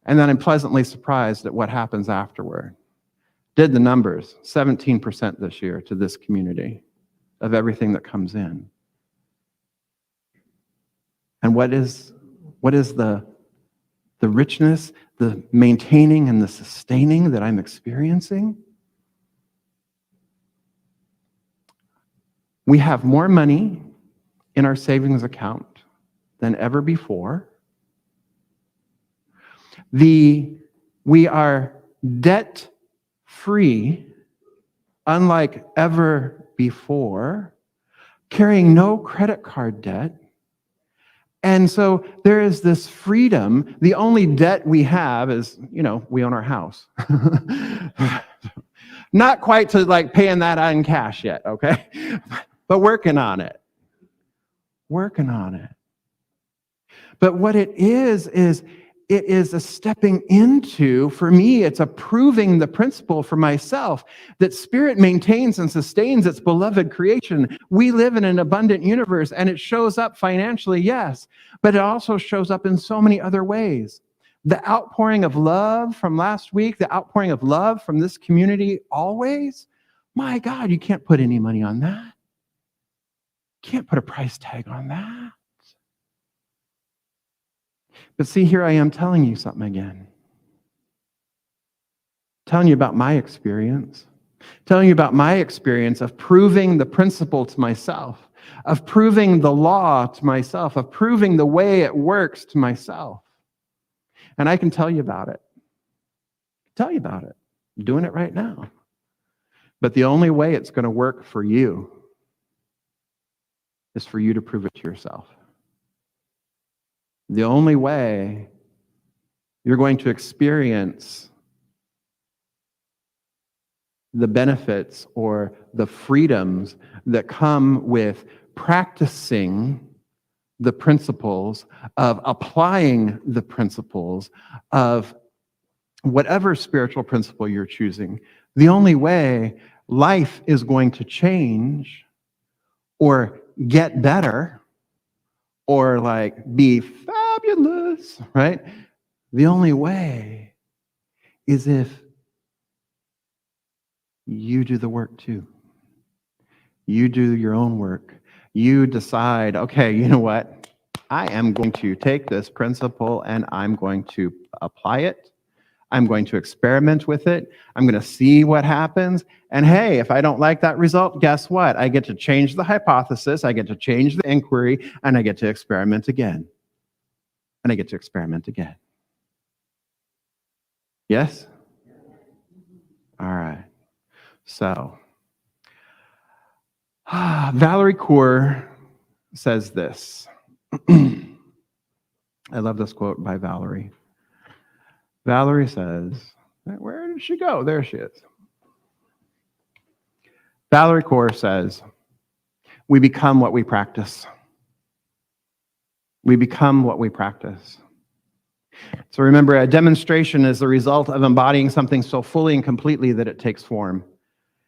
And then I'm pleasantly surprised at what happens afterward. Did the numbers, 17% this year to this community of everything that comes in. And what is the richness, the maintaining and the sustaining that I'm experiencing? We have more money in our savings account than ever before. We are debt-free, unlike ever before, carrying no credit card debt. And so there is this freedom. The only debt we have is, we own our house. Not quite to like paying that in cash yet, okay? But working on it. Working on it. But what it is it is a stepping into, for me, it's approving the principle for myself that Spirit maintains and sustains its beloved creation. We live in an abundant universe, and it shows up financially, yes, but it also shows up in so many other ways. the outpouring of love from last week, the outpouring of love from this community always, my God, you can't put any money on that. Can't put a price tag on that. But see, here I am telling you something again. Telling you about my experience. Telling you about my experience of proving the principle to myself, of proving the law to myself, of proving the way it works to myself. And I can tell you about it. Tell you about it. I'm doing it right now. But the only way it's going to work for you is for you to prove it to yourself. The only way you're going to experience the benefits or the freedoms that come with practicing the principles, of applying the principles of whatever spiritual principle you're choosing. The only way life is going to change or get better or like be fabulous, right? The only way is if you do the work too. You do your own work. You decide, okay, you know what? I am going to take this principle and I'm going to apply it. I'm going to experiment with it. I'm going to see what happens. And hey, if I don't like that result, guess what? I get to change the hypothesis. I get to change the inquiry, and I get to experiment again. And I get to experiment again. Yes? All right. So, Valerie Kaur says this. I love this quote by Valerie. Valerie says, where did she go? There she is. Valerie Kaur says, we become what we practice. We become what we practice. So remember, a demonstration is the result of embodying something so fully and completely that it takes form.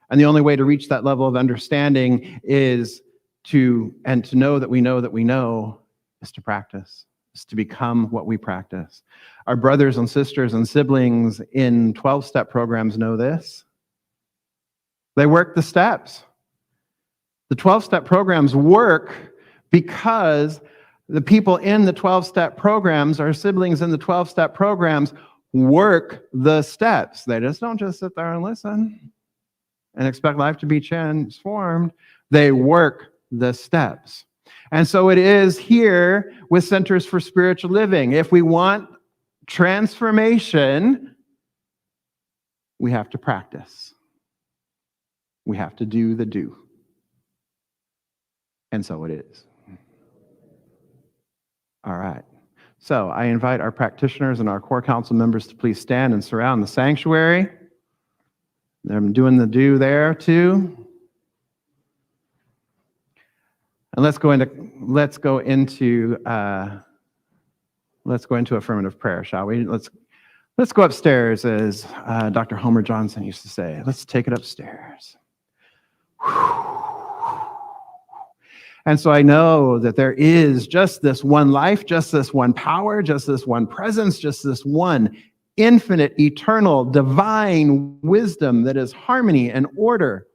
And the only way to reach that level of understanding is to know that we know is to practice, is to become what we practice. Our brothers and sisters and siblings in 12-step programs know this. They work the steps. The 12-step programs work because the people in the 12-step programs, our siblings in the 12-step programs, work the steps. They just don't just sit there and listen and expect life to be transformed. They work the steps. And so it is here with Centers for Spiritual Living. If we want transformation, we have to practice. We have to do the do. And so it is. All right. So I invite our practitioners and our core council members to please stand and surround the sanctuary. They're doing the do there too. And let's go into affirmative prayer, shall we? Let's go upstairs, as Dr. Homer Johnson used to say. Let's take it upstairs. And so I know that there is just this one life, just this one power, just this one presence, just this one infinite, eternal, divine wisdom that is harmony and order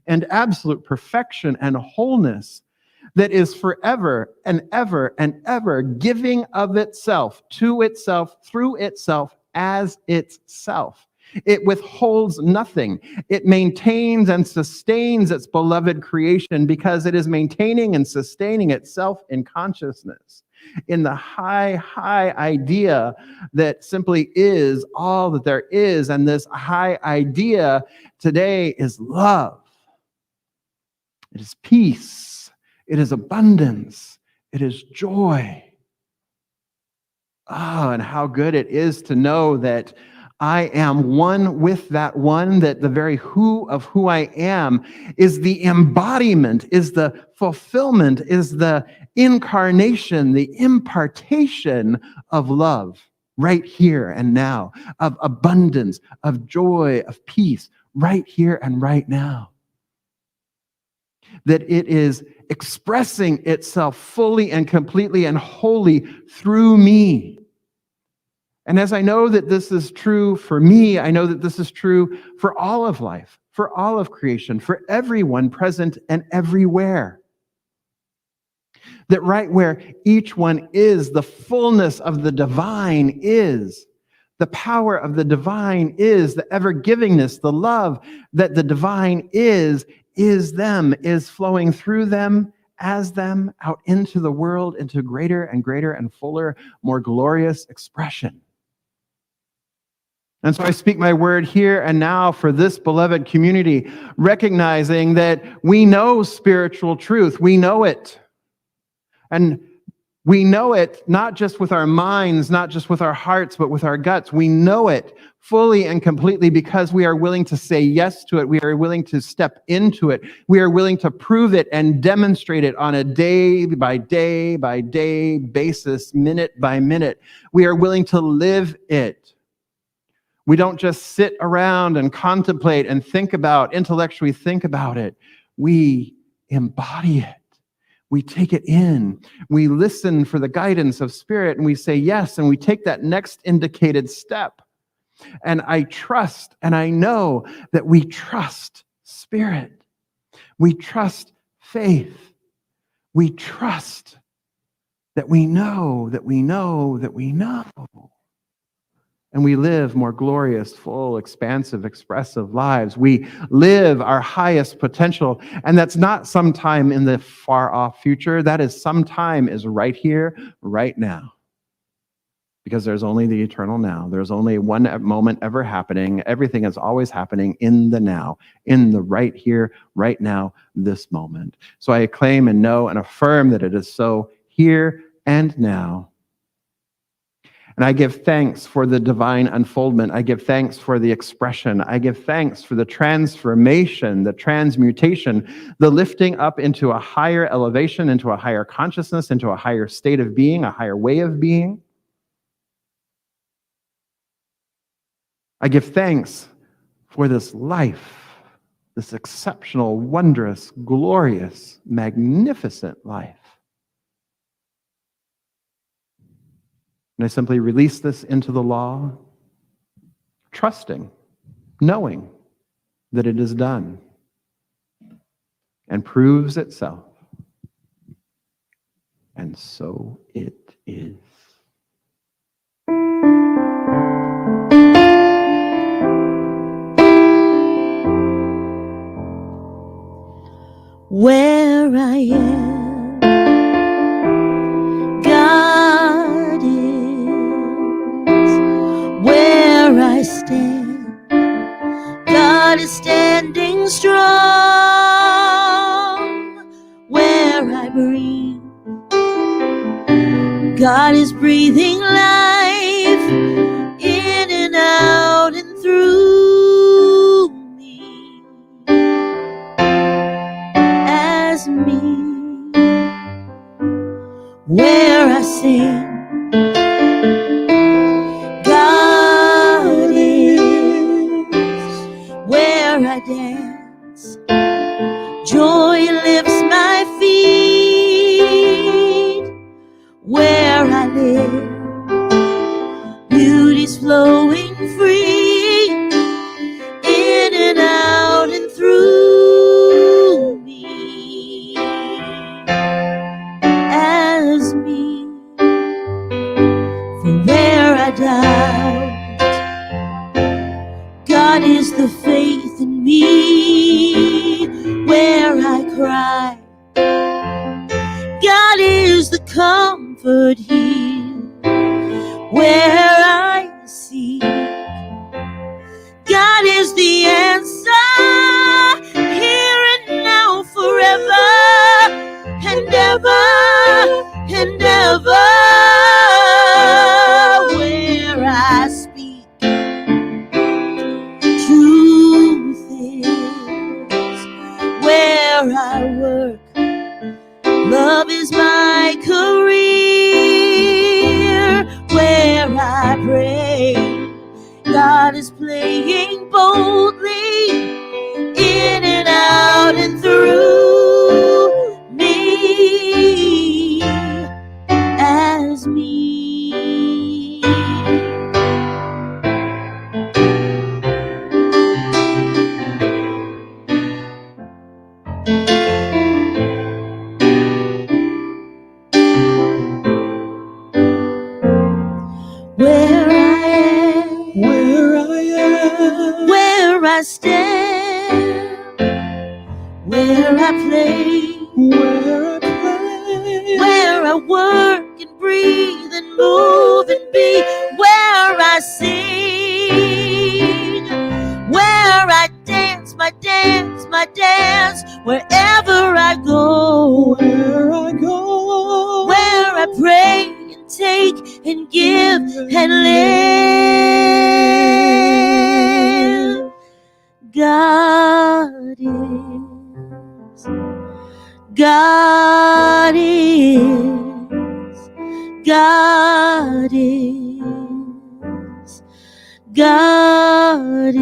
and absolute perfection and wholeness, that is forever and ever and ever giving of itself, to itself, through itself, as itself. It withholds nothing. It maintains and sustains its beloved creation because it is maintaining and sustaining itself in consciousness, in the high idea that simply is all that there is. And this high idea today is love. It is peace. It is abundance. It is joy. Oh, and how good it is to know that I am one with that one, that the very who of who I am is the embodiment, is the fulfillment, is the incarnation, the impartation of love right here and now, of abundance, of joy, of peace right here and right now. That it is expressing itself fully and completely and wholly through me. And as I know that this is true for me, I know that this is true for all of life, for all of creation, for everyone present and everywhere. That right where each one is, the fullness of the divine is. The power of the divine is, the ever-givingness, the love that the divine is them, is flowing through them, as them, out into the world, into greater and greater and fuller, more glorious expression. And so I speak my word here and now for this beloved community, recognizing that we know spiritual truth. We know it. And we know it not just with our minds, not just with our hearts, but with our guts. We know it fully and completely because we are willing to say yes to it. We are willing to step into it. We are willing to prove it and demonstrate it on a day by day by day basis, minute by minute. We are willing to live it. We don't just sit around and contemplate and think about, intellectually think about it. We embody it. We take it in. We listen for the guidance of Spirit, and we say yes, and we take that next indicated step. And I trust, and I know that we trust Spirit. We trust faith. We trust that we know, that we know, that we know. And we live more glorious, full, expansive, expressive lives. We live our highest potential. And that's not sometime in the far off future. That is sometime is right here, right now. Because there's only the eternal now. There's only one moment ever happening. Everything is always happening in the now, in the right here, right now, this moment. So I acclaim and know and affirm that it is so here and now. And I give thanks for the divine unfoldment. I give thanks for the expression. I give thanks for the transformation, the transmutation, the lifting up into a higher elevation, into a higher consciousness, into a higher state of being, a higher way of being. I give thanks for this life, this exceptional, wondrous, glorious, magnificent life. And I simply release this into the law, trusting, knowing that it is done and proves itself. And so it is. Where I am, God is. Where I stand, God is standing strong. Where I breathe, God is breathing life in and out and through me. As me, where I sing, God is. Where I dance, joy lifts my feet. Where I live, beauty's flowing free in and out and through me. As me, for where I doubt, God is the faith in me. Where I cry, God is the comfort here. Where I seek, God is the answer, here and now, forever and ever and ever. Where I speak, truth is. Where I work, love is my career. Where I pray, God is playing boldly in and out and through me. As me, am. Where I stand, where I play, Where I play. where I work and breathe and move and be, where I sing, where I dance my dance, my dance, wherever I go, Where I go. where I pray and take and give and live. God is, God is, God is, God is.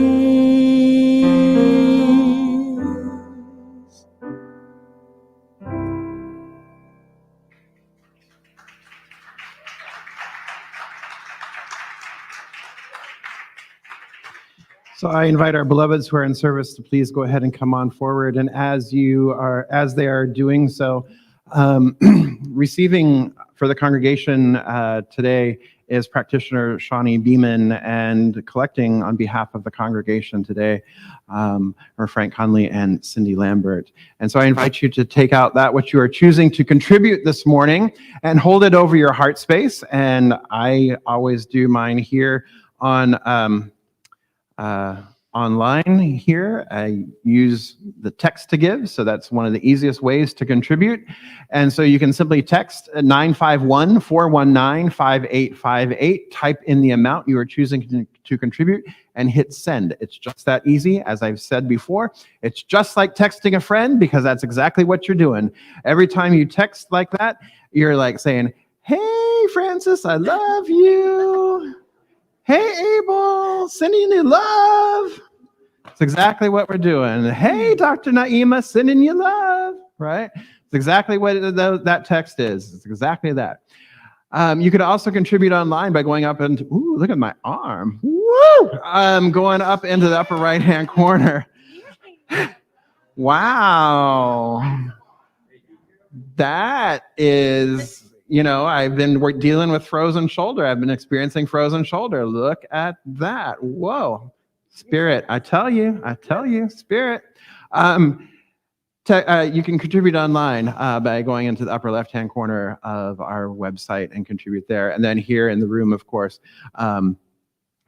So I invite our beloveds who are in service to please go ahead and come on forward. And as they are doing so, receiving for the congregation today is practitioner Shawnee Beeman, and collecting on behalf of the congregation today are Frank Conley and Cindy Lambert. And so I invite you to take out that which you are choosing to contribute this morning and hold it over your heart space. And I always do mine here on online here. I use the text to give, so that's one of the easiest ways to contribute. And so you can simply text 951-419-5858, type in the amount you are choosing to contribute, and hit send. It's just that easy. As I've said before, it's just like texting a friend, because that's exactly what you're doing. Every time you text like that, you're like saying, "Hey, Francis, I love you. Hey, Abel, sending you love." It's exactly what we're doing. Hey, Dr. Naima, sending you love, right? It's exactly what that text is. It's exactly that. You could also contribute online by going up and, ooh, look at my arm. Woo! Going up into the upper right-hand corner. Wow. That is... I've been dealing with frozen shoulder. I've been experiencing frozen shoulder. Look at that. Whoa. Spirit. I tell you, Spirit. You can contribute online by going into the upper left-hand corner of our website and contribute there. And then here in the room, of course,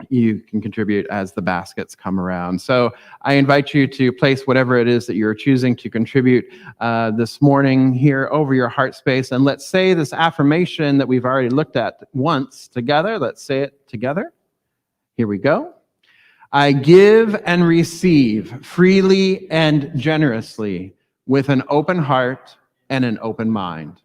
you can contribute as the baskets come around. So I invite you to place whatever it is that you're choosing to contribute this morning here over your heart space. And let's say this affirmation that we've already looked at once together. Let's say it together. Here we go. I give and receive freely and generously with an open heart and an open mind.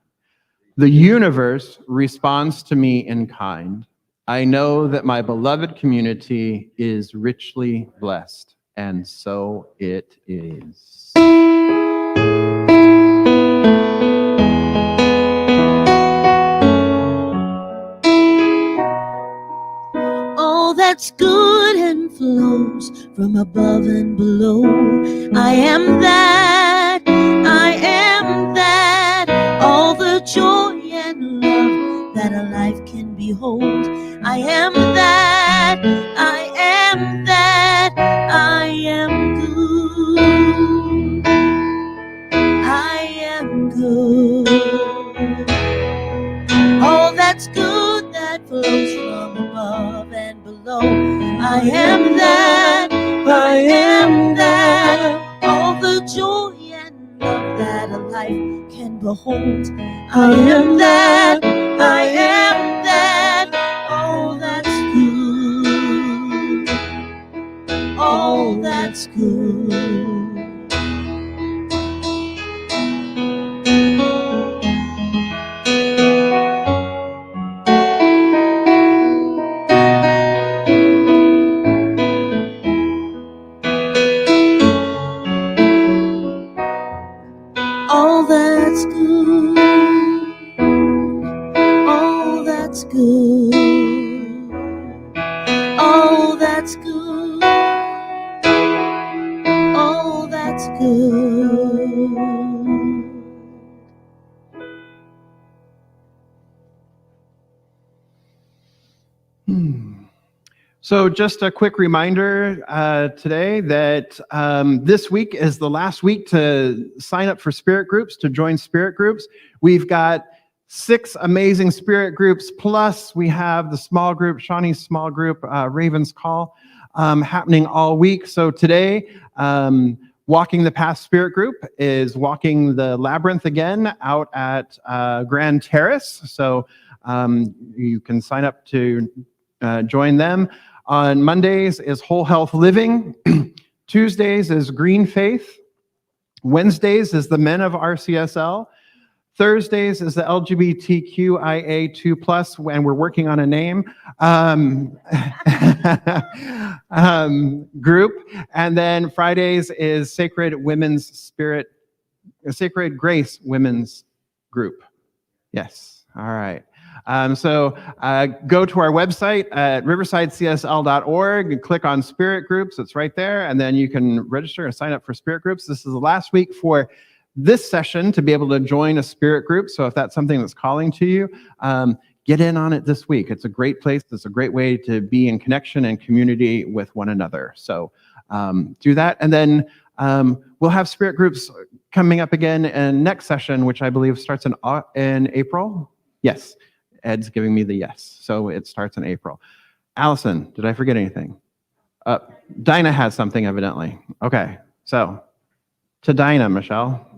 The universe responds to me in kind. I know that my beloved community is richly blessed, and so it is. All that's good and flows from above and below. I am that, I am that. All the joy and love that a life can behold. I am that, I am that. I am good, I am good. All that's good that flows from above and below. I am that, I am that. All the joy and love that a life can behold. I am that, I am that. All that's good, all that's good. All that's good, all that's good, all that's good, all that's good. So just a quick reminder today that this week is the last week to sign up for spirit groups, to join spirit groups. We've got 6 amazing spirit groups, plus we have the small group, Shawnee's small group, Raven's Call, happening all week. So today, Walking the Path Spirit Group is walking the labyrinth again out at Grand Terrace. So you can sign up to join them. On Mondays is Whole Health Living. Tuesdays is Green Faith. Wednesdays is the Men of RCSL. Thursdays is the LGBTQIA2+, and we're working on a name, group. And then Fridays is Sacred Grace Women's Group. Yes, all right. So go to our website at riversidecsl.org and click on Spirit Groups. It's right there. And then you can register and sign up for Spirit Groups. This is the last week for this session to be able to join a Spirit Group. So if that's something that's calling to you, get in on it this week. It's a great place. It's a great way to be in connection and community with one another. So do that. And then we'll have Spirit Groups coming up again in next session, which I believe starts in April. Yes. Ed's giving me the yes. So it starts in April. Allison, did I forget anything? Dinah has something, evidently. Okay. So to Dinah, Michelle.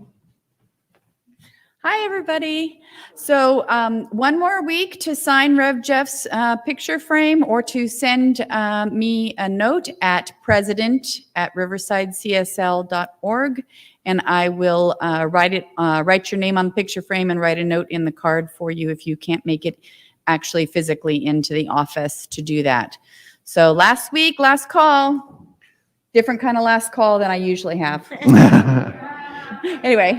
Hi, everybody. So one more week to sign Rev Jeff's picture frame or to send me a note at president@riversidecsl.org, and I will write your name on the picture frame and write a note in the card for you if you can't make it actually physically into the office to do that. So last week, last call, different kind of last call than I usually have. Anyway.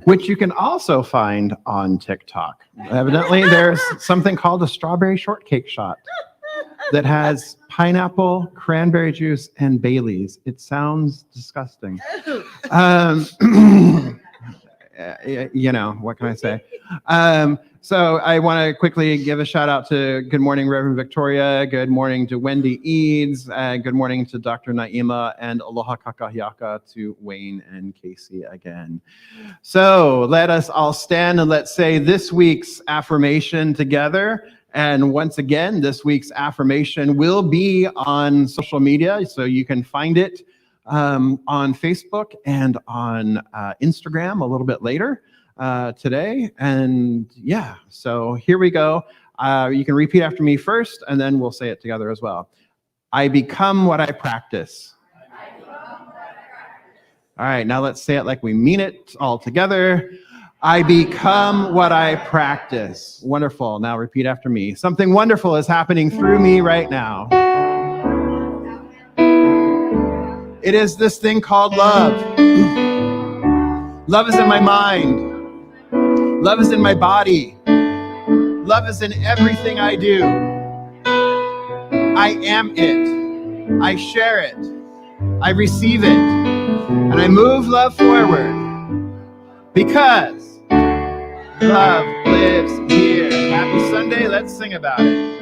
Which you can also find on TikTok. Evidently, there's something called a strawberry shortcake shot that has pineapple, cranberry juice, and Baileys. It sounds disgusting. You know, what can I say? So I want to quickly give a shout out to good morning, Reverend Victoria. Good morning to Wendy Eads. Good morning to Dr. Naima, and aloha kakahiaka to Wayne and Casey again. So let us all stand and let's say this week's affirmation together. And once again, this week's affirmation will be on social media, so you can find it on Facebook and on Instagram a little bit later today. And yeah, so here we go. You can repeat after me first, and then we'll say it together as well. I become what I practice. All right, now let's say it like we mean it all together. I become what I practice. Wonderful. Now repeat after me. Something wonderful is happening through me right now. It is this thing called love. Love is in my mind. Love is in my body. Love is in everything I do. I am it. I share it. I receive it. And I move love forward because love lives here. Happy Sunday. Let's sing about it.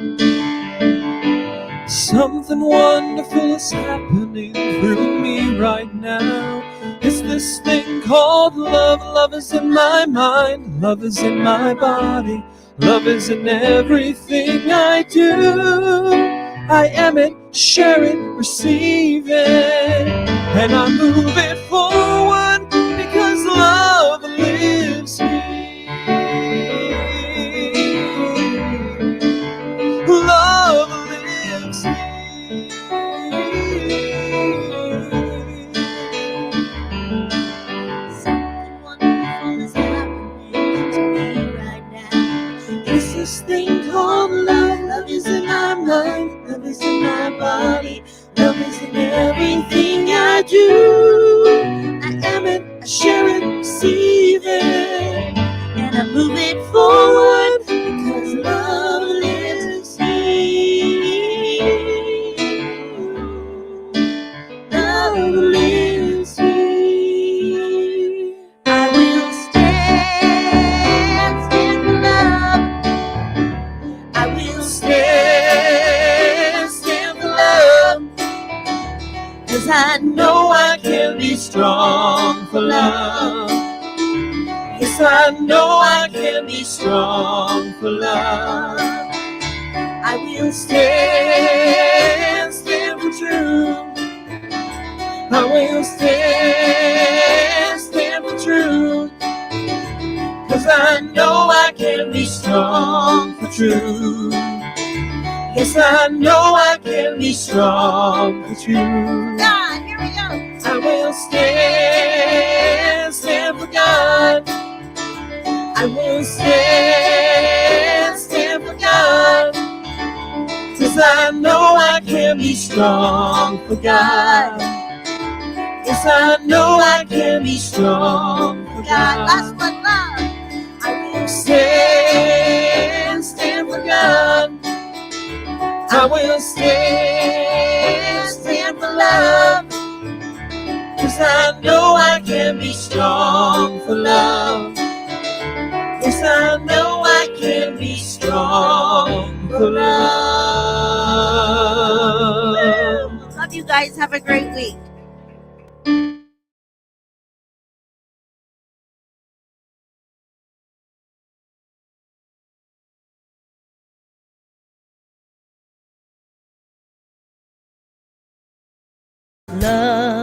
Something wonderful is happening through me right now. It's this thing called love. Love is in my mind. Love is in my body. Love is in everything I do. I am it, share it, receive it, and I move it forward because love lives here. Love lives here. Something wonderful is happening to me right now. It's this thing called love. Love is in my mind. Love is in my body. Love is in everything I do. I am it, I share it, receive it, and I move it forward because love lives here. Love lives here. I will stand for love. I will stand for 'cause I know I can be strong for love. Yes, I know I can be strong for love. I will stand for truth. I will stand for truth. 'Cause I know I can be strong for truth. Yes, I know I can be strong for truth. God, here we go. I will stand for God. I will stand for God. 'Cause I know I can be strong for God. Yes, I know I can be strong for God. That's what love. I will stand for God. I will stand for love. 'Cause I know I can be strong for love. Yes, I know I can be strong for love. Love you guys. Have a great week. Love.